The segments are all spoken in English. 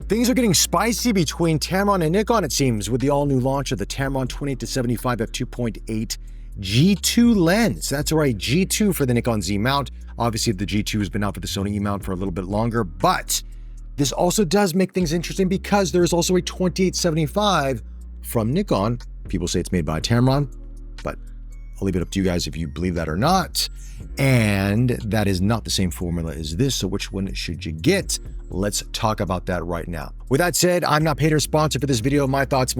Things are getting spicy between Tamron and Nikon, it seems, with the all-new launch of the Tamron 28-75 f2.8 G2 lens. That's right, G2 for the Nikon Z mount. Obviously, the G2 has been out for the Sony E mount for a little bit longer, but this also does make things interesting because there is also a 28-75 from Nikon. People say it's made by Tamron, but I'll leave it up to you guys if you believe that or not. And that is not the same formula as this, so which one should you get? Let's talk about that right now. With that said, I'm not paid or sponsored for this video. My thoughts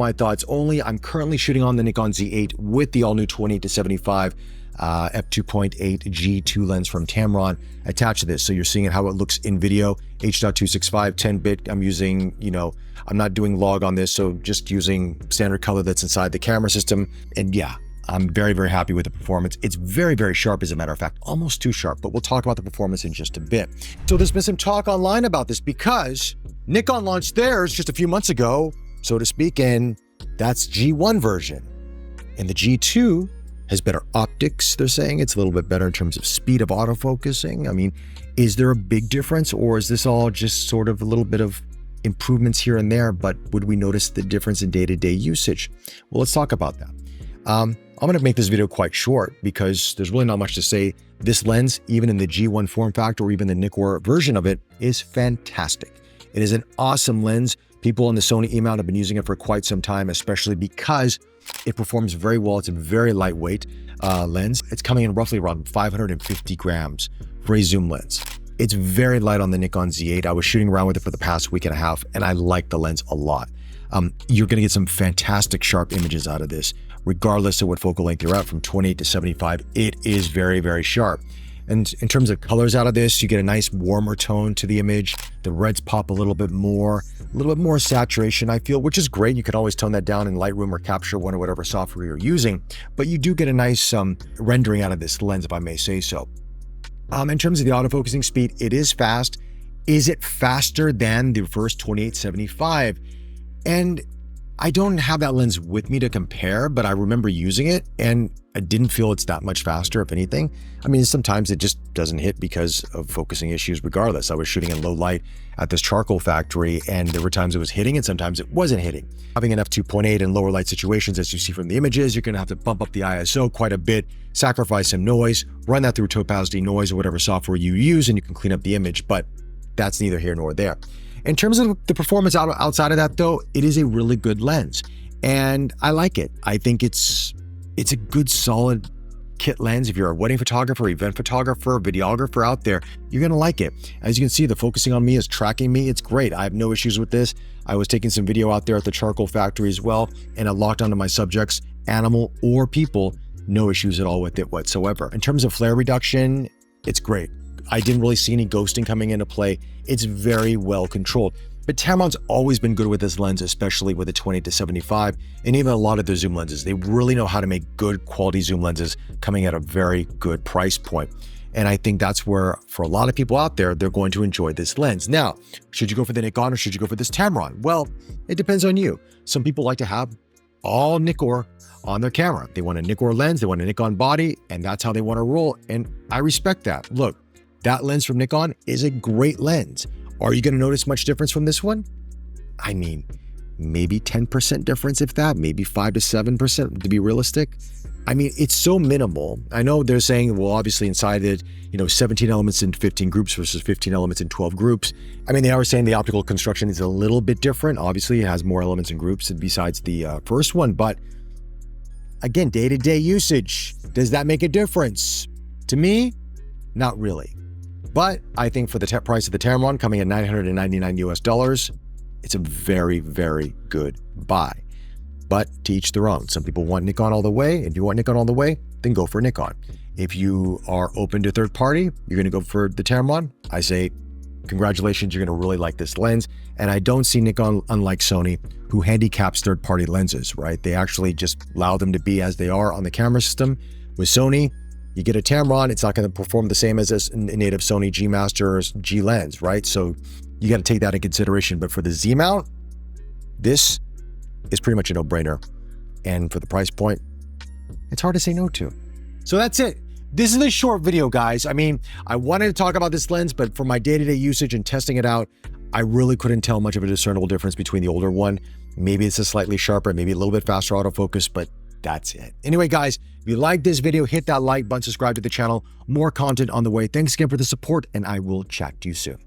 only. I'm currently shooting on the Nikon Z8 with the all-new 28-75 f2.8 G2 lens from Tamron attached to this. So you're seeing it how it looks in video, H.265, 10-bit. I'm using, I'm not doing log on this, so just using standard color that's inside the camera system. And yeah, I'm very, very happy with the performance. It's very, very sharp, as a matter of fact, almost too sharp, but we'll talk about the performance in just a bit. So there's been some talk online about this because Nikon launched theirs just a few months ago, so to speak, and that's G1 version. And the G2 has better optics, they're saying. It's a little bit better in terms of speed of autofocusing. I mean, is there a big difference, or is this all just sort of a little bit of improvements here and there, but would we notice the difference in day-to-day usage? Well, let's talk about that. I'm going to make this video quite short because there's really not much to say. This lens, even in the G1 form factor or even the Nikkor version of it, is fantastic. It is an awesome lens. People on the Sony E mount have been using it for quite some time, especially because it performs very well. It's a very lightweight lens. It's coming in roughly around 550 grams for a zoom lens. It's very light on the Nikon Z8. I was shooting around with it for the past week and a half, and I like the lens a lot. You're going to get some fantastic sharp images out of this, regardless of what focal length you're at, from 28-75. It is very, very sharp. And in terms of colors out of this, you get a nice warmer tone to the image. The reds pop a little bit more saturation, I feel, which is great. You can always tone that down in Lightroom or Capture One or whatever software you're using, but you do get a nice rendering out of this lens, if I may say so. In terms of the autofocusing speed, it is fast. Is it faster than the first 28-75? And I don't have that lens with me to compare, but I remember using it and I didn't feel it's that much faster, if anything. I mean, sometimes it just doesn't hit because of focusing issues regardless. I was shooting in low light at this charcoal factory and there were times it was hitting and sometimes it wasn't hitting. Having an f2.8 in lower light situations, as you see from the images, you're gonna have to bump up the ISO quite a bit, sacrifice some noise, run that through Topaz Denoise or whatever software you use and you can clean up the image, but that's neither here nor there. In terms of the performance outside of that, though, it is a really good lens, and I like it. I think it's a good, solid kit lens. If you're a wedding photographer, event photographer, videographer out there, you're gonna like it. As you can see, the focusing on me is tracking me. It's great. I have no issues with this. I was taking some video out there at the charcoal factory as well, and I locked onto my subjects, animal or people. No issues at all with it whatsoever. In terms of flare reduction, it's great. I didn't really see any ghosting coming into play. It's very well controlled. But Tamron's always been good with this lens, especially with the 28-75, and even a lot of their zoom lenses. They really know how to make good quality zoom lenses coming at a very good price point. And I think that's where, for a lot of people out there, they're going to enjoy this lens. Now, should you go for the Nikon or should you go for this Tamron? Well, it depends on you. Some people like to have all Nikkor on their camera. They want a Nikkor lens, they want a Nikon body, and that's how they want to roll. And I respect that. Look, that lens from Nikon is a great lens. Are you going to notice much difference from this one? I mean, maybe 10% difference, if that, maybe 5 to 7% to be realistic. I mean, it's so minimal. I know they're saying, well, obviously inside it, 17 elements in 15 groups versus 15 elements in 12 groups. I mean, they are saying the optical construction is a little bit different. Obviously, it has more elements and groups besides the first one. But again, day-to-day usage, does that make a difference? To me, not really. But I think for the price of the Tamron coming at $999 US, it's a very, very good buy. But to each their own. Some people want Nikon all the way. If you want Nikon all the way, then go for Nikon. If you are open to third party, you're going to go for the Tamron. I say, congratulations, you're going to really like this lens. And I don't see Nikon, unlike Sony, who handicaps third party lenses, right? They actually just allow them to be as they are on the camera system. With Sony, you get a Tamron, it's not going to perform the same as a native Sony G Master or G lens, right? So you got to take that in consideration. But for the Z mount, this is pretty much a no-brainer. And for the price point, it's hard to say no to. So that's it. This is a short video, guys. I mean, I wanted to talk about this lens, but for my day-to-day usage and testing it out, I really couldn't tell much of a discernible difference between the older one. Maybe it's a slightly sharper, maybe a little bit faster autofocus, but that's it. Anyway, guys, if you like this video, hit that like button, subscribe to the channel. More content on the way. Thanks again for the support, and I will chat to you soon.